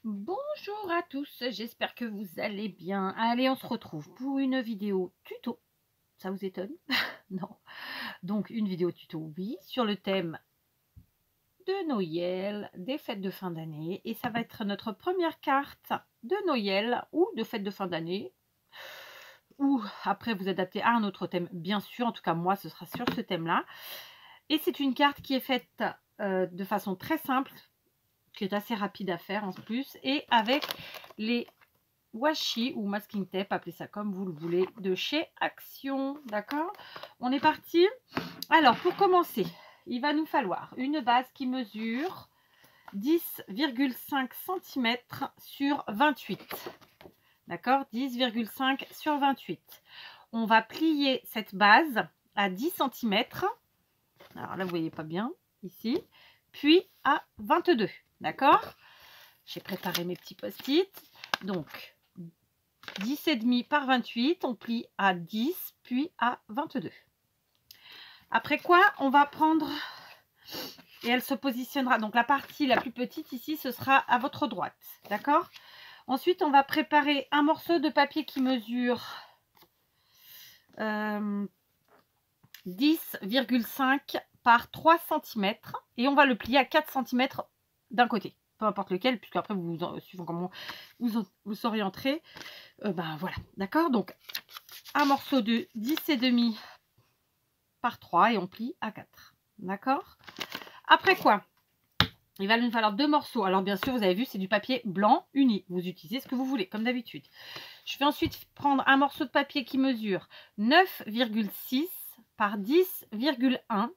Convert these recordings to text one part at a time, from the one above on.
Bonjour à tous, j'espère que vous allez bien. Allez, on se retrouve pour une vidéo tuto. Ça vous étonne? Non. Donc, une vidéo tuto, oui, sur le thème de Noël, des fêtes de fin d'année. Et ça va être notre première carte de Noël ou de fête de fin d'année. Ou après, vous adaptez à un autre thème, bien sûr. En tout cas, moi, ce sera sur ce thème-là. Et c'est une carte qui est faite de façon très simple, qui est assez rapide à faire en plus, et avec les washi ou masking tape, appelez ça comme vous le voulez, de chez Action. D'accord, on est parti. Alors, pour commencer, il va nous falloir une base qui mesure 10,5 cm sur 28. D'accord, 10,5 sur 28. On va plier cette base à 10 cm. Alors là, vous voyez pas bien, ici. Puis à 22. D'accord, j'ai préparé mes petits post-it. Donc, 10,5 par 28, on plie à 10, puis à 22. Après quoi, on va prendre, et elle se positionnera, donc la partie la plus petite ici, ce sera à votre droite, d'accord? Ensuite, on va préparer un morceau de papier qui mesure 10,5 par 3 cm, et on va le plier à 4 cm d'un côté, peu importe lequel, puisque après, suivant comment vous orienterez, ben voilà, d'accord? Donc, un morceau de 10,5 par 3 et on plie à 4. D'accord? Après quoi? Il va nous falloir deux morceaux. Alors bien sûr, vous avez vu, c'est du papier blanc uni. Vous utilisez ce que vous voulez, comme d'habitude. Je vais ensuite prendre un morceau de papier qui mesure 9,6 par 10,1.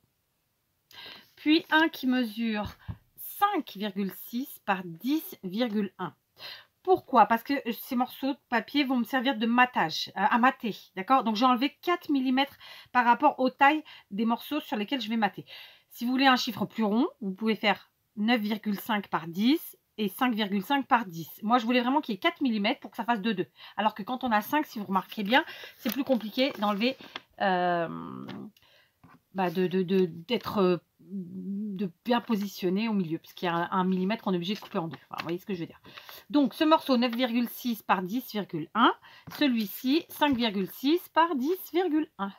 Puis un qui mesure 5,6 par 10,1. Pourquoi? Parce que ces morceaux de papier vont me servir de matage, à mater, d'accord? Donc j'ai enlevé 4 mm par rapport aux tailles des morceaux sur lesquels je vais mater. Si vous voulez un chiffre plus rond, vous pouvez faire 9,5 par 10 et 5,5 par 10. Moi, je voulais vraiment qu'il y ait 4 mm pour que ça fasse 2,2. Alors que quand on a 5, si vous remarquez bien, c'est plus compliqué d'enlever, d'être de bien positionner au milieu, puisqu'il y a un millimètre qu'on est obligé de couper en deux. Voilà, vous voyez ce que je veux dire. Donc, ce morceau 9,6 par 10,1, celui-ci 5,6 par 10,1.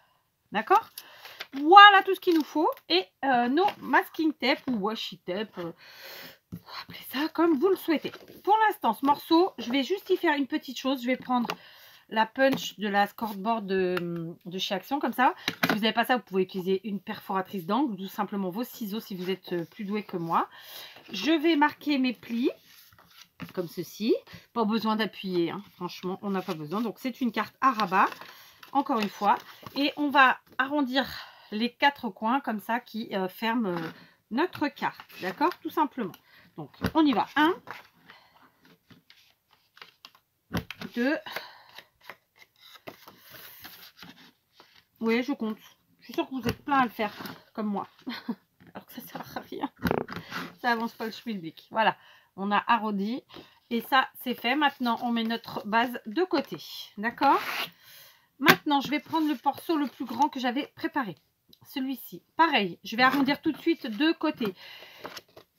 D'accord? Voilà tout ce qu'il nous faut. Et nos masking tape ou washi tape, appelez ça comme vous le souhaitez. Pour l'instant, ce morceau, je vais juste y faire une petite chose. Je vais prendre la punch de la scoreboard de chez Action, comme ça. Si vous n'avez pas ça, vous pouvez utiliser une perforatrice d'angle ou tout simplement vos ciseaux si vous êtes plus doué que moi. Je vais marquer mes plis comme ceci. Pas besoin d'appuyer, hein. Franchement, on n'a pas besoin. Donc, c'est une carte à rabat, encore une fois. Et on va arrondir les 4 coins comme ça qui ferment notre carte. D'accord? Tout simplement. Donc, on y va. 1, 2. Oui, je compte. Je suis sûre que vous êtes plein à le faire, comme moi. Alors que ça sert à rien. Ça avance pas le schmilblick. Voilà, on a arrondi. Et ça, c'est fait. Maintenant, on met notre base de côté. D'accord? Maintenant, je vais prendre le morceau le plus grand que j'avais préparé. Celui-ci. Pareil, je vais arrondir tout de suite de côté.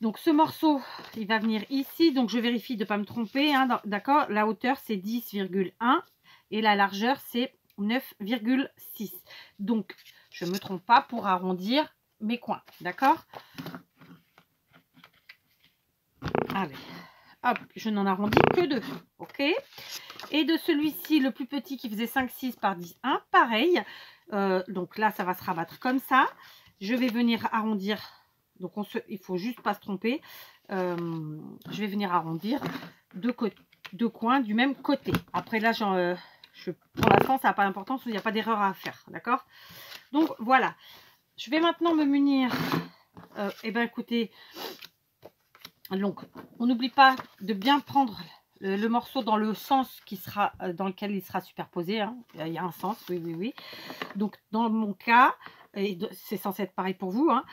Donc, ce morceau, il va venir ici. Donc, je vérifie de ne pas me tromper. Hein, d'accord? La hauteur, c'est 10,1. Et la largeur, c'est 9,6. Donc, je ne me trompe pas pour arrondir mes coins. D'accord? Allez, hop, je n'en arrondis que 2. OK? Et de celui-ci, le plus petit qui faisait 5,6 par 10,1, pareil. Donc là, ça va se rabattre comme ça. Je vais venir arrondir. Donc, il ne faut juste pas se tromper. Je vais venir arrondir deux coins du même côté. Après, là, pour l'instant, ça n'a pas d'importance. Il n'y a pas d'erreur à faire. D'accord? Donc, voilà. Je vais maintenant me munir. Eh bien, écoutez, donc, on n'oublie pas de bien prendre le morceau dans le sens dans lequel il sera superposé. Hein. Il y a un sens, oui, oui, oui. Donc, dans mon cas, et c'est censé être pareil pour vous, hein,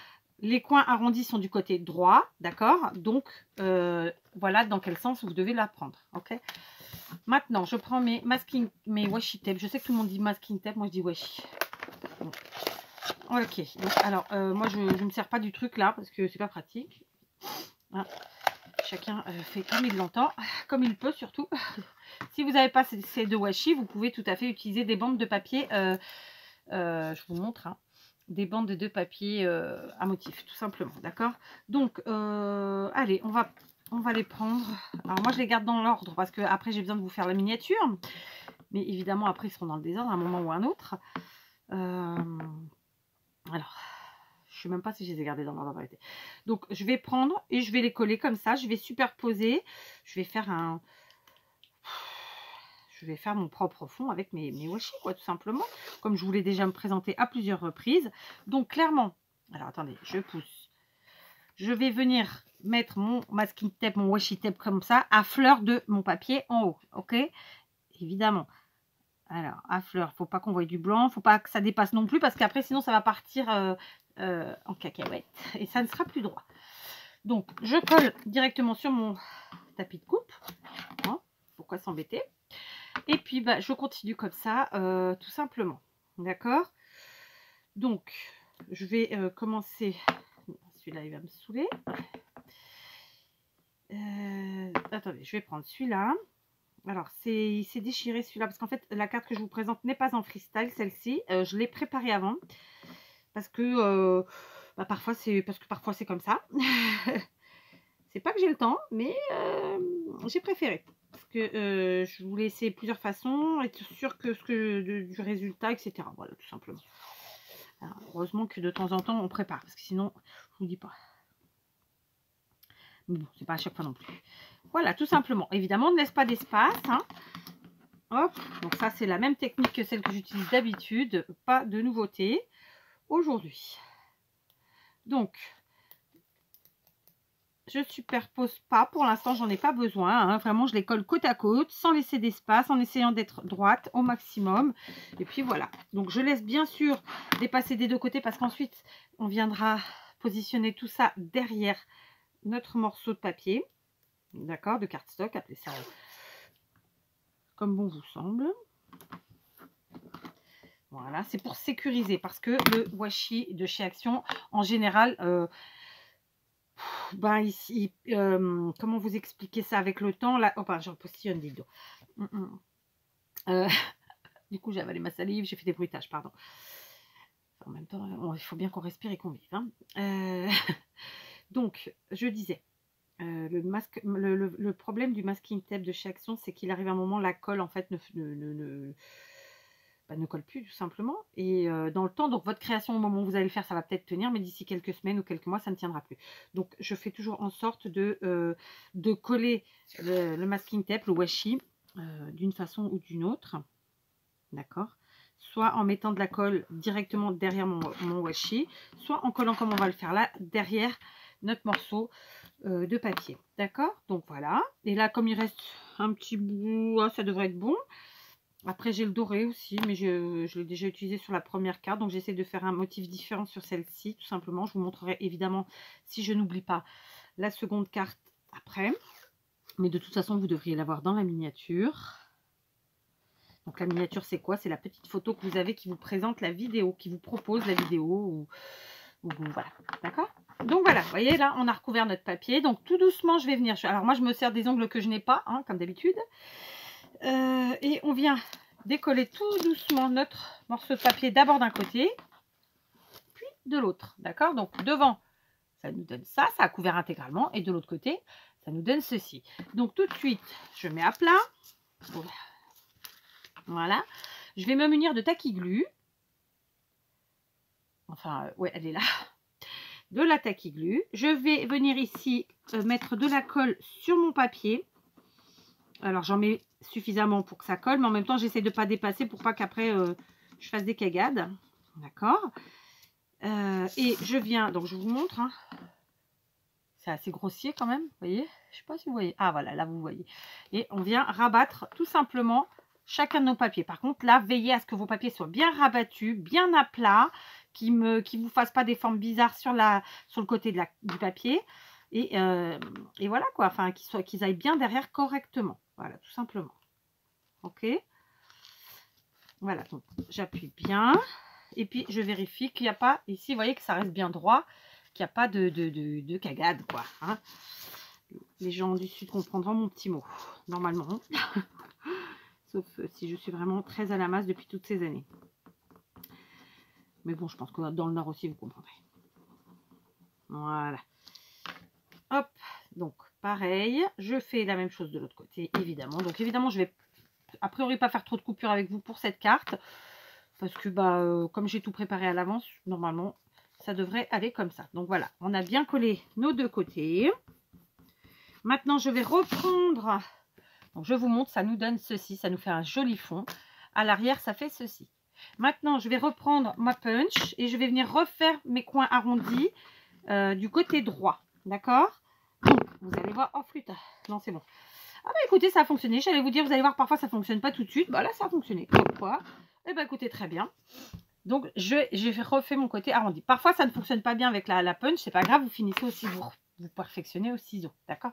les coins arrondis sont du côté droit, d'accord? Donc, voilà dans quel sens vous devez la prendre, ok? Maintenant, je prends mes washi tape. Je sais que tout le monde dit masking tape, moi je dis washi. Bon. Ok, donc, alors, moi je ne me sers pas du truc là, parce que c'est pas pratique. Hein. chacun fait comme il l'entend, comme il peut surtout. Si vous n'avez pas ces deux washi, vous pouvez tout à fait utiliser des bandes de papier. Je vous montre, hein, des bandes de papier à motif, tout simplement, d'accord. Donc, allez, on va les prendre. Alors moi, je les garde dans l'ordre parce que après j'ai besoin de vous faire la miniature. Mais évidemment, après, ils seront dans le désordre à un moment ou à un autre. Alors, je ne sais même pas si je les ai gardés dans l'ordre en vérité. Donc, je vais prendre et je vais les coller comme ça. Je vais superposer. Je vais faire mon propre fond avec mes washi, quoi, tout simplement. Comme je voulais déjà me présenter à plusieurs reprises. Donc, clairement, alors attendez, je pousse. Je vais venir mettre mon masking tape, mon washi tape comme ça, à fleur de mon papier en haut. Ok? Évidemment. Alors, à fleur, faut pas qu'on voie du blanc, faut pas que ça dépasse non plus, parce qu'après, sinon, ça va partir en cacahuète et ça ne sera plus droit. Donc, je colle directement sur mon tapis de coupe. Hein, pourquoi s'embêter? Et puis, bah, je continue comme ça, tout simplement. D'accord? Donc, je vais commencer. Celui-là, il va me saouler. Attendez, je vais prendre celui-là. Alors, il s'est déchiré celui-là parce qu'en fait, la carte que je vous présente n'est pas en freestyle, celle-ci. Je l'ai préparée avant parce que parfois c'est comme ça. C'est pas que j'ai le temps, mais j'ai préféré parce que je voulais essayer plusieurs façons, être sûre du résultat, etc. Voilà, tout simplement. Alors, heureusement que de temps en temps, on prépare parce que sinon, je vous dis pas. Mais bon, c'est pas à chaque fois non plus. Voilà, tout simplement. Évidemment, on ne laisse pas d'espace. Hein. Hop, donc ça, c'est la même technique que celle que j'utilise d'habitude. Pas de nouveauté aujourd'hui. Donc, je superpose pas. Pour l'instant, j'en ai pas besoin. Hein. Vraiment, je les colle côte à côte, sans laisser d'espace, en essayant d'être droite au maximum. Et puis voilà. Donc, je laisse bien sûr dépasser des deux côtés parce qu'ensuite, on viendra positionner tout ça derrière notre morceau de papier. D'accord, de cardstock, appelez ça comme bon vous semble. Voilà, c'est pour sécuriser parce que le washi de chez Action, en général, ici, comment vous expliquer ça avec le temps là? Oh, j'en postillonne des dos. Du coup, j'ai avalé ma salive, j'ai fait des bruitages, pardon. En même temps, il faut bien qu'on respire et qu'on vive. Hein. Donc, je disais. Le problème du masking tape de chez Action, c'est qu'il arrive un moment, la colle en fait ne colle plus tout simplement. Et dans le temps, donc votre création au moment où vous allez le faire, ça va peut-être tenir, mais d'ici quelques semaines ou quelques mois, ça ne tiendra plus. Donc je fais toujours en sorte de coller le masking tape, le washi, d'une façon ou d'une autre. D'accord? Soit en mettant de la colle directement derrière mon washi, soit en collant comme on va le faire là, derrière notre morceau de papier. D'accord? Donc voilà. Et là, comme il reste un petit bout, ça devrait être bon. Après, j'ai le doré aussi, mais je l'ai déjà utilisé sur la première carte. Donc, j'essaie de faire un motif différent sur celle-ci, tout simplement. Je vous montrerai évidemment, si je n'oublie pas, la seconde carte après. Mais de toute façon, vous devriez l'avoir dans la miniature. Donc, la miniature, c'est quoi? C'est la petite photo que vous avez qui vous présente la vidéo, qui vous propose la vidéo. Voilà, d'accord? Donc voilà, vous voyez là, on a recouvert notre papier. Donc tout doucement, je vais venir. Alors moi, je me sers des ongles que je n'ai pas, hein, comme d'habitude. Et on vient décoller tout doucement notre morceau de papier d'abord d'un côté, puis de l'autre. D'accord? Donc devant, ça nous donne ça, ça a couvert intégralement. Et de l'autre côté, ça nous donne ceci. Donc tout de suite, je mets à plat. Voilà. Je vais me munir de taquiglu. Enfin, ouais, elle est là. De la taquiglu. Je vais venir ici mettre de la colle sur mon papier. Alors j'en mets suffisamment pour que ça colle, mais en même temps j'essaie de ne pas dépasser pour pas qu'après je fasse des cagades. D'accord. Et je viens, donc je vous montre. Hein. C'est assez grossier quand même, vous voyez? Je sais pas si vous voyez. Ah voilà, là vous voyez. Et on vient rabattre tout simplement chacun de nos papiers. Par contre là, veillez à ce que vos papiers soient bien rabattus, bien à plat, qui vous fassent pas des formes bizarres sur le côté du papier. Et voilà quoi, enfin qu'ils aillent bien derrière correctement. Voilà, tout simplement. Ok. Voilà, donc j'appuie bien. Et puis je vérifie qu'il n'y a pas, ici vous voyez que ça reste bien droit, qu'il n'y a pas de cagade quoi. Hein. Les gens du Sud comprendront mon petit mot, normalement. Sauf si je suis vraiment très à la masse depuis toutes ces années. Mais bon, je pense que dans le Nord aussi, vous comprendrez. Voilà. Hop, donc pareil, je fais la même chose de l'autre côté, évidemment. Donc évidemment, je vais a priori pas faire trop de coupures avec vous pour cette carte. Parce que comme j'ai tout préparé à l'avance, normalement, ça devrait aller comme ça. Donc voilà, on a bien collé nos deux côtés. Maintenant, je vais reprendre. Donc je vous montre, ça nous donne ceci, ça nous fait un joli fond. À l'arrière, ça fait ceci. Maintenant, je vais reprendre ma punch et je vais venir refaire mes coins arrondis du côté droit. D'accord? Donc, vous allez voir. Oh, flûte. Non, c'est bon. Ah, bah écoutez, ça a fonctionné. J'allais vous dire, vous allez voir, parfois ça ne fonctionne pas tout de suite. Bah là, ça a fonctionné. Pourquoi? Eh bien, écoutez, très bien. Donc, je refais mon côté arrondi. Parfois, ça ne fonctionne pas bien avec la punch. C'est pas grave, vous finissez aussi, vous perfectionnez au ciseau. D'accord?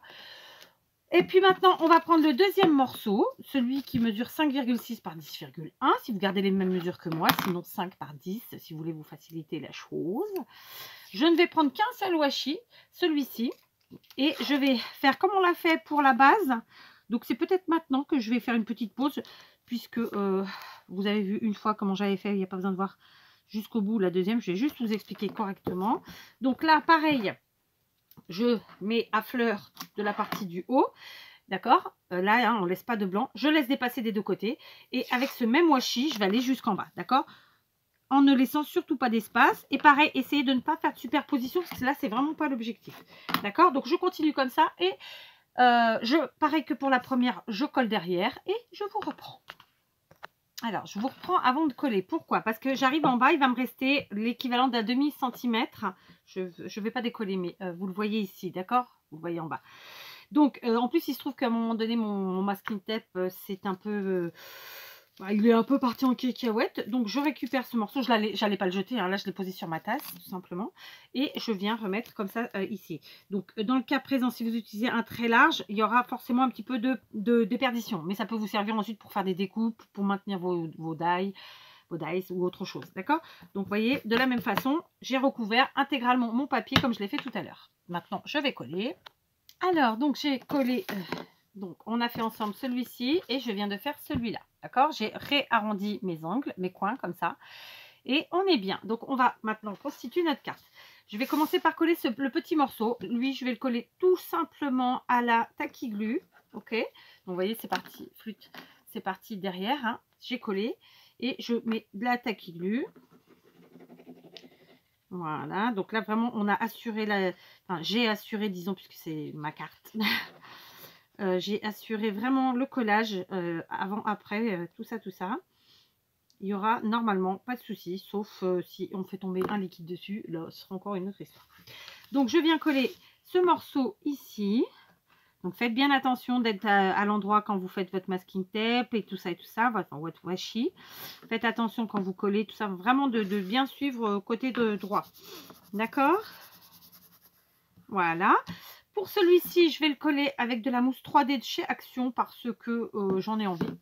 Et puis maintenant, on va prendre le deuxième morceau, celui qui mesure 5,6 par 10,1, si vous gardez les mêmes mesures que moi, sinon 5 par 10, si vous voulez vous faciliter la chose. Je ne vais prendre qu'un seul washi, celui-ci, et je vais faire comme on l'a fait pour la base. Donc c'est peut-être maintenant que je vais faire une petite pause, puisque vous avez vu une fois comment j'avais fait, il n'y a pas besoin de voir jusqu'au bout la deuxième, je vais juste vous expliquer correctement. Donc là, pareil. Je mets à fleur de la partie du haut, d'accord, là hein, on ne laisse pas de blanc, je laisse dépasser des deux côtés et avec ce même washi je vais aller jusqu'en bas, d'accord, en ne laissant surtout pas d'espace. Et pareil, essayez de ne pas faire de superposition parce que là c'est vraiment pas l'objectif, d'accord. Donc je continue comme ça et pareil que pour la première, je colle derrière et je vous reprends. Alors, je vous reprends avant de coller. Pourquoi? Parce que j'arrive en bas, il va me rester l'équivalent d'un demi-centimètre. Je ne vais pas décoller, mais vous le voyez ici, d'accord? Vous le voyez en bas. Donc, en plus, il se trouve qu'à un moment donné, mon masking tape, c'est un peu... il est un peu parti en cacahuète. Donc, je récupère ce morceau. Je n'allais pas le jeter. Hein, là, je l'ai posé sur ma tasse, tout simplement. Et je viens remettre comme ça ici. Donc, dans le cas présent, si vous utilisez un très large, il y aura forcément un petit peu de déperdition. Mais ça peut vous servir ensuite pour faire des découpes, pour maintenir vos dies ou autre chose. D'accord? Donc, vous voyez, de la même façon, j'ai recouvert intégralement mon papier comme je l'ai fait tout à l'heure. Maintenant, je vais coller. Alors, donc, j'ai collé... donc, on a fait ensemble celui-ci et je viens de faire celui-là. D'accord? J'ai réarrondi mes angles, mes coins, comme ça. Et on est bien. Donc, on va maintenant constituer notre carte. Je vais commencer par coller le petit morceau. Lui, je vais le coller tout simplement à la tacky glue. OK? Donc, vous voyez, c'est parti. Flûte, c'est parti derrière. Hein. J'ai collé. Et je mets de la tacky glue. Voilà. Donc là, vraiment, on a assuré la... Enfin, j'ai assuré, disons, puisque c'est ma carte. J'ai assuré vraiment le collage avant, après, tout ça, tout ça. Il y aura normalement pas de souci, sauf si on fait tomber un liquide dessus, là ce sera encore une autre histoire. Donc je viens coller ce morceau ici. Donc faites bien attention d'être à l'endroit quand vous faites votre masking tape et tout ça, votre washi. Faites attention quand vous collez, tout ça, vraiment de bien suivre côté de droit. D'accord? Voilà. Pour celui-ci, je vais le coller avec de la mousse 3D de chez Action parce que j'en ai envie.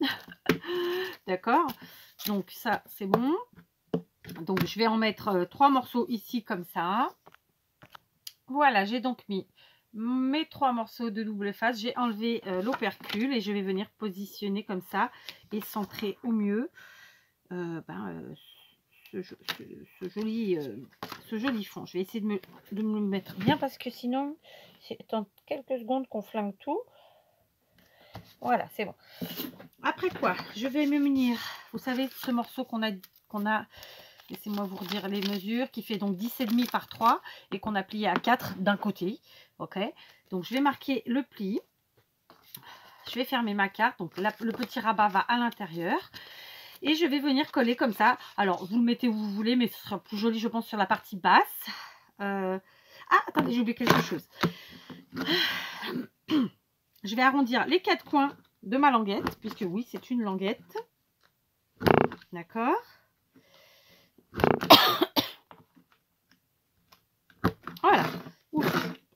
D'accord? Donc ça, c'est bon. Donc je vais en mettre 3 morceaux ici comme ça. Voilà, j'ai donc mis mes 3 morceaux de double face. J'ai enlevé l'opercule et je vais venir positionner comme ça et centrer au mieux ce joli fond. Je vais essayer de me le mettre bien parce que sinon, c'est en quelques secondes qu'on flingue tout. Voilà, c'est bon. Après quoi, je vais me munir, vous savez, ce morceau qu'on a laissez-moi vous redire les mesures, qui fait donc 10,5 par 3 et qu'on a plié à 4 d'un côté. Ok, donc je vais marquer le pli. Je vais fermer ma carte. Donc le petit rabat va à l'intérieur. Et je vais venir coller comme ça. Alors, vous le mettez où vous voulez, mais ce sera plus joli, je pense, sur la partie basse. Ah, attendez, j'ai oublié quelque chose. Je vais arrondir les 4 coins de ma languette, puisque oui, c'est une languette. D'accord. Voilà.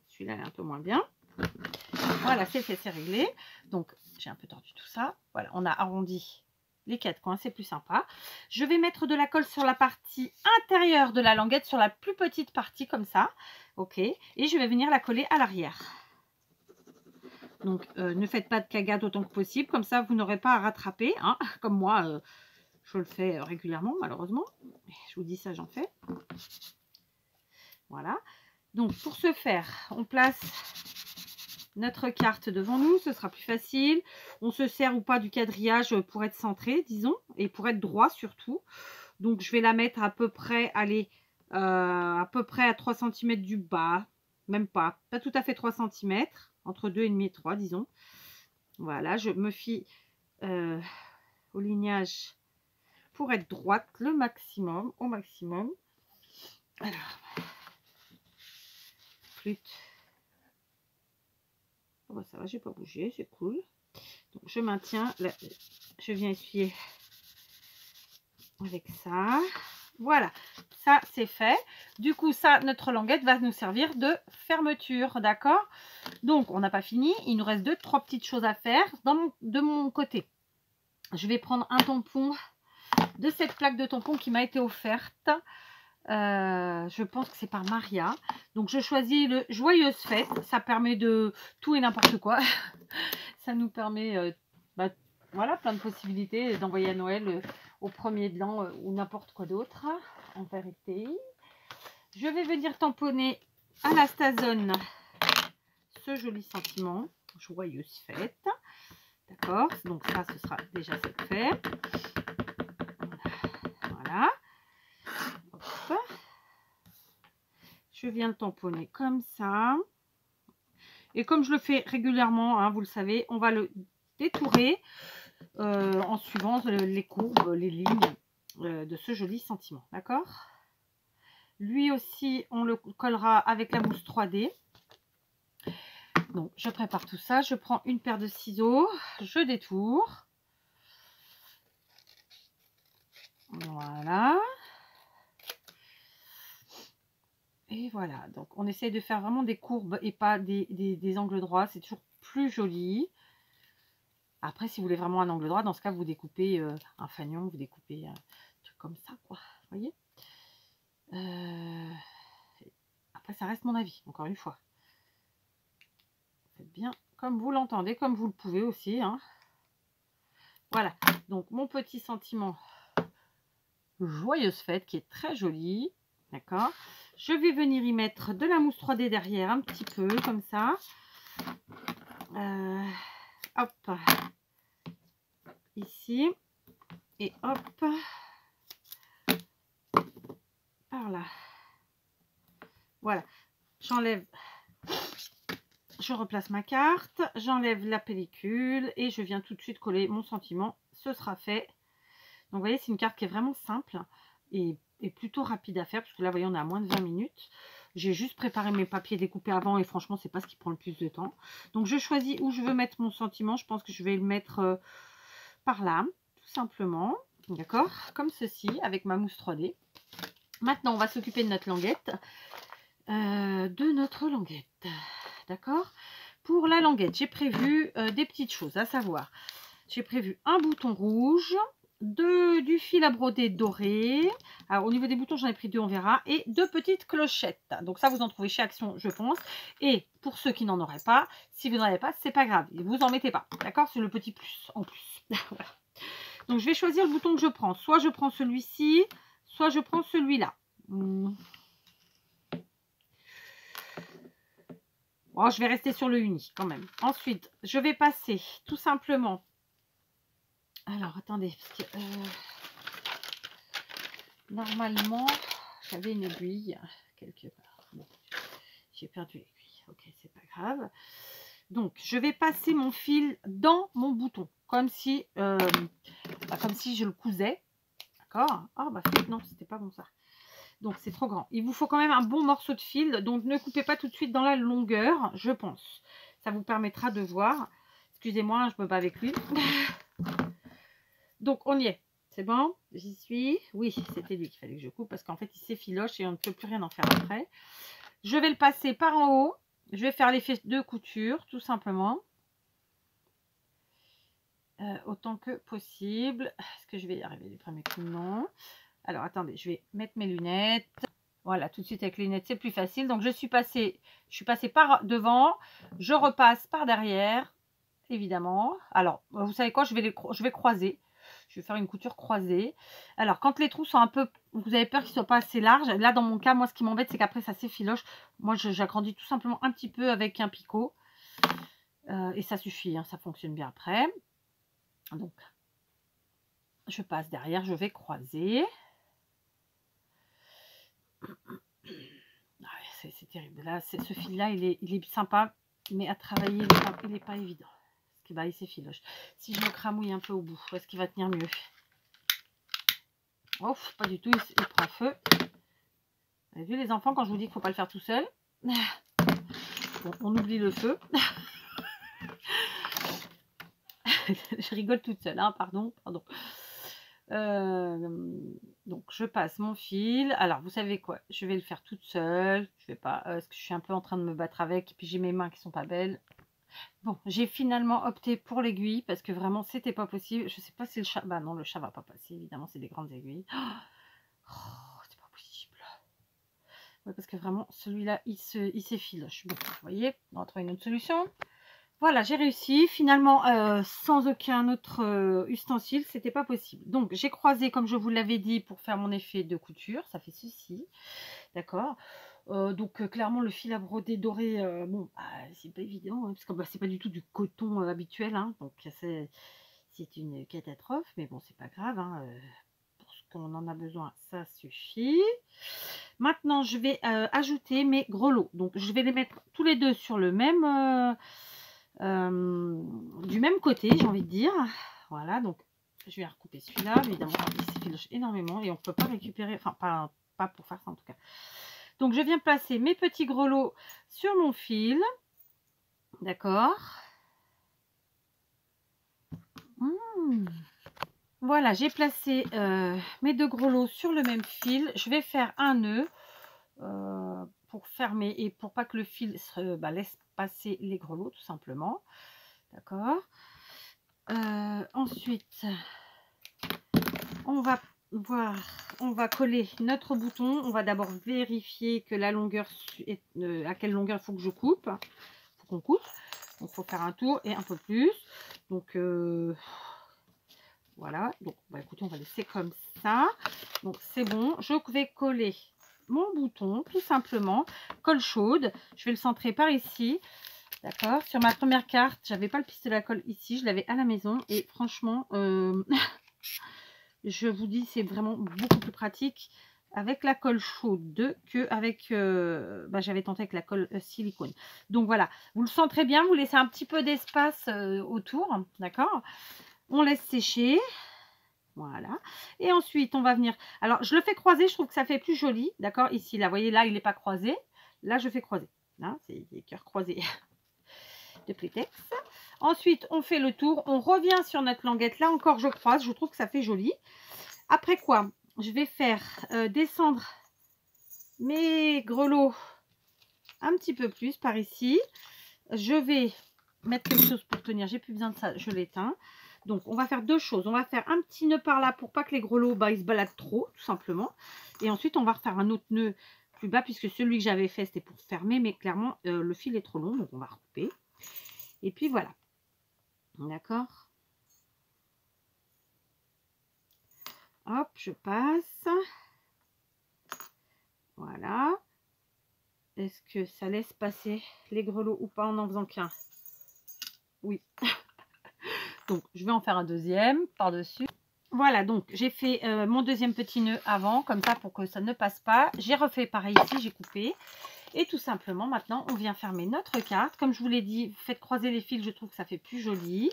Celui-là est un peu moins bien. Voilà, c'est fait, c'est réglé. Donc, j'ai un peu tordu tout ça. Voilà, on a arrondi les 4 coins, c'est plus sympa. Je vais mettre de la colle sur la partie intérieure de la languette, sur la plus petite partie, comme ça. Ok. Et je vais venir la coller à l'arrière. Donc, ne faites pas de cagade autant que possible. Comme ça, vous n'aurez pas à rattraper. Hein, comme moi, je le fais régulièrement, malheureusement. Je vous dis ça, j'en fais. Voilà. Donc, pour ce faire, on place notre carte devant nous. Ce sera plus facile. On se sert ou pas du quadrillage pour être centré, disons. Et pour être droit, surtout. Donc, je vais la mettre à peu près, allez, à peu près à 3 cm du bas. Même pas tout à fait 3 cm. Entre 2,5 et 3, disons. Voilà, je me fie au lignage pour être droite le maximum, au maximum. Alors, flûte. Oh bah ça va, j'ai pas bougé, c'est cool. Donc je maintiens, là, je viens essuyer avec ça. Voilà, ça c'est fait. Du coup, ça, notre languette va nous servir de fermeture, d'accord? Donc, on n'a pas fini. Il nous reste 2-3 petites choses à faire de mon côté. Je vais prendre un tampon de cette plaque de tampon qui m'a été offerte. Je pense que c'est par Maria. Donc, je choisis le Joyeuse Fête. Ça permet de tout et n'importe quoi. Ça nous permet, voilà, plein de possibilités d'envoyer à Noël au premier de l'an ou n'importe quoi d'autre, en vérité. Je vais venir tamponner à la Stazone ce joli sentiment. Joyeuse Fête. D'accord, donc ça, ce sera déjà fait. Voilà. Hop. Je viens le tamponner comme ça. Et comme je le fais régulièrement, hein, vous le savez, on va le détourer en suivant les courbes, les lignes de ce joli sentiment. D'accord? Lui aussi, on le collera avec la mousse 3D. Donc, je prépare tout ça. Je prends une paire de ciseaux. Je détourne. Voilà. Et voilà. Donc, on essaye de faire vraiment des courbes et pas des angles droits. C'est toujours plus joli. Après, si vous voulez vraiment un angle droit, dans ce cas, vous découpez un fanion. Vous découpez un truc comme ça, quoi. Vous voyez? Après, ça reste mon avis, encore une fois. Faites bien comme vous l'entendez, comme vous le pouvez aussi. Hein. Voilà, donc mon petit sentiment Joyeuse Fête qui est très joli. D'accord. Je vais venir y mettre de la mousse 3D derrière, un petit peu, comme ça. Hop. Ici. Et hop. Par là. Voilà. J'enlève. Je replace ma carte, j'enlève la pellicule et je viens tout de suite coller mon sentiment. Ce sera fait. Donc, vous voyez, c'est une carte qui est vraiment simple et plutôt rapide à faire. Parce que là, vous voyez, on est à moins de 20 minutes. J'ai juste préparé mes papiers découpés avant et franchement, c'est pas ce qui prend le plus de temps. Donc, je choisis où je veux mettre mon sentiment. Je pense que je vais le mettre par là, tout simplement. D'accord? Comme ceci, avec ma mousse 3D. Maintenant, on va s'occuper de notre languette. D'accord? Pour la languette, j'ai prévu des petites choses, à savoir, j'ai prévu un bouton rouge, du fil à broder doré. Alors, au niveau des boutons, j'en ai pris 2, on verra. Et 2 petites clochettes. Donc, ça, vous en trouvez chez Action, je pense. Et pour ceux qui n'en auraient pas, si vous n'en avez pas, c'est pas grave. Vous en mettez pas. D'accord? C'est le petit plus en plus. Voilà. Donc, je vais choisir le bouton que je prends. Soit je prends celui-ci, soit je prends celui-là. Oh, je vais rester sur le uni quand même. Ensuite, je vais passer tout simplement. Alors, attendez. Parce que, normalement, j'avais une aiguille quelque part. Bon, j'ai perdu l'aiguille. Ok, c'est pas grave. Donc, je vais passer mon fil dans mon bouton. Comme si je le cousais. D'accord? Ah, bah, non, c'était pas bon ça. Donc, c'est trop grand. Il vous faut quand même un bon morceau de fil. Donc, ne coupez pas tout de suite dans la longueur, je pense. Ça vous permettra de voir. Excusez-moi, je me bats avec lui. Donc, on y est. C'est bon? J'y suis. Oui, c'était lui qu'il fallait que je coupe parce qu'en fait, il s'effiloche et on ne peut plus rien en faire après. Je vais le passer par en haut. Je vais faire l'effet de couture, tout simplement. Autant que possible. Est-ce que je vais y arriver du premier coup? Non. Alors, attendez, je vais mettre mes lunettes. Voilà, tout de suite avec les lunettes, c'est plus facile. Donc, je suis passée par devant. Je repasse par derrière. évidemment. Alors, vous savez quoi, je vais croiser. Je vais faire une couture croisée. Alors, quand les trous sont un peu... Vous avez peur qu'ils ne soient pas assez larges. Là, dans mon cas, moi, ce qui m'embête, c'est qu'après, ça s'effiloche. Moi, j'agrandis tout simplement un petit peu avec un picot. Et ça suffit, hein, ça fonctionne bien après. Donc, je passe derrière, je vais croiser. Ah, c'est terrible. Là, ce fil-là, il est sympa, mais à travailler, il n'est pas évident. Parce que, bah, il s'effiloche. Si je le cramouille un peu au bout, est-ce qu'il va tenir mieux? Oh, pas du tout, il prend feu. Vous avez vu les enfants, quand je vous dis qu'il ne faut pas le faire tout seul, bon, on oublie le feu. Je rigole toute seule, hein, pardon. Donc je passe mon fil. Alors vous savez quoi, je vais le faire toute seule. Je vais pas, parce que je suis un peu en train de me battre avec. Et puis j'ai mes mains qui sont pas belles. Bon, j'ai finalement opté pour l'aiguille parce que vraiment c'était pas possible. Je sais pas si le chat, bah non, le chat va pas passer. Évidemment, c'est des grandes aiguilles. Oh, c'est pas possible. Ouais, parce que vraiment celui-là, il s'effiloche. Bon, vous voyez, on va trouver une autre solution. Voilà, j'ai réussi. Finalement, sans aucun autre ustensile, c'était pas possible. Donc, j'ai croisé, comme je vous l'avais dit, pour faire mon effet de couture. Ça fait ceci. D'accord. Donc, clairement, le fil à broder doré, bon, bah, c'est pas évident, hein, parce que bah, c'est pas du tout du coton habituel. Hein, donc, c'est une catastrophe. Mais bon, c'est pas grave. Hein, pour ce qu'on en a besoin, ça suffit. Maintenant, je vais ajouter mes grelots. Donc, je vais les mettre tous les deux sur le même... du même côté, j'ai envie de dire. Voilà, donc je vais recouper celui-là. Évidemment, il s'effiloche énormément et on ne peut pas récupérer, enfin pas pour faire ça en tout cas. Donc je viens placer mes petits grelots sur mon fil. D'accord. Voilà, j'ai placé mes deux grelots sur le même fil. Je vais faire un nœud pour fermer et pour pas que le fil laisse passer les grelots tout simplement. D'accord. Ensuite, on va coller notre bouton. On va d'abord vérifier que la longueur est, à quelle longueur il faut que je coupe. Il faut qu'on coupe. Donc, il faut faire un tour et un peu plus. Donc, voilà. Donc, bah, écoutez, on va laisser comme ça. Donc, c'est bon. Je vais coller mon bouton, tout simplement. Colle chaude. Je vais le centrer par ici. D'accord. Sur ma première carte, j'avais pas le pistolet à colle ici. Je l'avais à la maison. Et franchement... je vous dis, c'est vraiment beaucoup plus pratique avec la colle chaude que avec j'avais tenté avec la colle silicone. Donc voilà, vous le sentez bien, vous laissez un petit peu d'espace autour, d'accord. On laisse sécher, voilà. Et ensuite, on va venir... Alors, je le fais croiser, je trouve que ça fait plus joli, d'accord. Ici, là, vous voyez, là, il n'est pas croisé. Là, je fais croiser. Là, c'est des cœurs croisés de Playtex. Ensuite, on fait le tour. On revient sur notre languette. Là encore, je croise. Je trouve que ça fait joli. Après quoi, je vais faire descendre mes grelots un petit peu plus par ici. Je vais mettre quelque chose pour tenir. J'ai plus besoin de ça. Je l'éteins. Donc, on va faire deux choses. On va faire un petit nœud par là pour pas que les grelots ils se baladent trop, tout simplement. Et ensuite, on va refaire un autre nœud plus bas puisque celui que j'avais fait, c'était pour fermer. Mais clairement, le fil est trop long. Donc, on va recouper. Et puis, voilà. D'accord. Hop, je passe. Voilà. Est-ce que ça laisse passer les grelots ou pas en faisant qu'un? Oui. Donc, je vais en faire un deuxième par-dessus. Voilà, donc j'ai fait mon deuxième petit nœud avant, comme ça, pour que ça ne passe pas. J'ai refait pareil ici, j'ai coupé. Et tout simplement, maintenant, on vient fermer notre carte. Comme je vous l'ai dit, faites croiser les fils, je trouve que ça fait plus joli.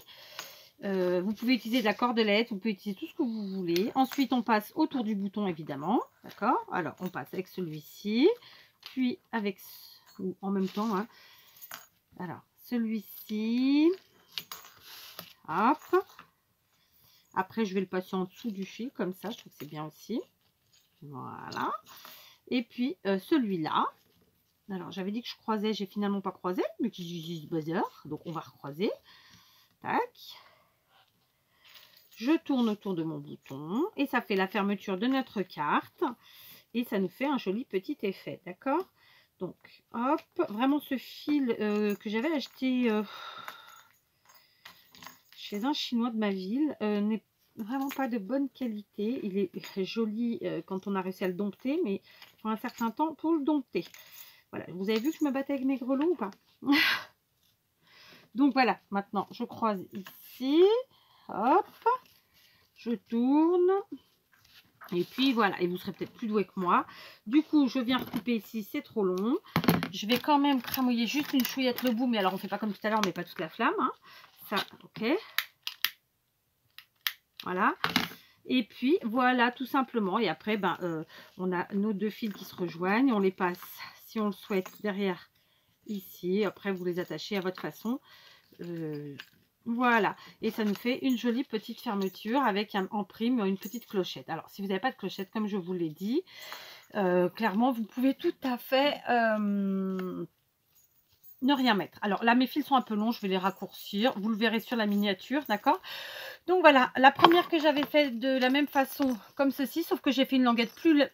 Vous pouvez utiliser de la cordelette, vous pouvez utiliser tout ce que vous voulez. Ensuite, on passe autour du bouton, évidemment. D'accord? Alors, on passe avec celui-ci, puis avec, ou en même temps, hein. Alors, celui-ci. Hop. Après, je vais le passer en dessous du fil, comme ça, je trouve que c'est bien aussi. Voilà. Et puis, celui-là. Alors, j'avais dit que je croisais, j'ai finalement pas croisé, mais qui dit bazar. Donc, on va recroiser. Tac. Je tourne autour de mon bouton et ça fait la fermeture de notre carte et ça nous fait un joli petit effet, d'accord. Donc hop, vraiment ce fil que j'avais acheté chez un chinois de ma ville, n'est vraiment pas de bonne qualité. Il est joli quand on a réussi à le dompter, mais il faut un certain temps pour le dompter. Voilà, vous avez vu que je me battais avec mes grelots ou pas? Donc voilà, maintenant je croise ici, hop, je tourne, et puis voilà, et vous serez peut-être plus doué que moi. Du coup, je viens recouper ici, c'est trop long. Je vais quand même cramouiller juste une chouillette le bout, mais alors on fait pas comme tout à l'heure, on met pas toute la flamme, hein. Ça, ok. Voilà. Et puis voilà, tout simplement. Et après, ben, on a nos deux fils qui se rejoignent. On les passe, si on le souhaite, derrière ici. Après, vous les attachez à votre façon. Voilà. Et ça nous fait une jolie petite fermeture avec en prime une petite clochette. Alors, si vous n'avez pas de clochette, comme je vous l'ai dit, clairement, vous pouvez tout à fait ne rien mettre. Alors là, mes fils sont un peu longs, je vais les raccourcir. Vous le verrez sur la miniature, d'accord? Donc voilà, la première que j'avais fait de la même façon, comme ceci, sauf que j'ai fait une languette plus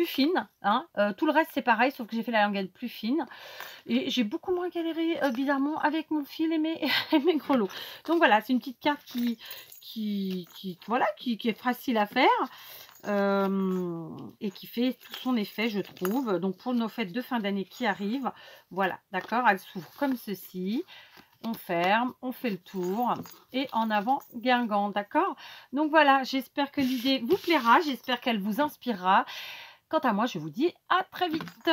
fine. Hein. Tout le reste, c'est pareil, sauf que j'ai fait la languette plus fine. Et j'ai beaucoup moins galéré, bizarrement, avec mon fil et mes, et mes grelots. Donc voilà, c'est une petite carte qui est facile à faire. Et qui fait tout son effet, je trouve. Donc pour nos fêtes de fin d'année qui arrivent, voilà, d'accord, elle s'ouvre comme ceci, on ferme, on fait le tour et en avant Guingamp, d'accord. Donc voilà, j'espère que l'idée vous plaira, j'espère qu'elle vous inspirera. Quant à moi, je vous dis à très vite.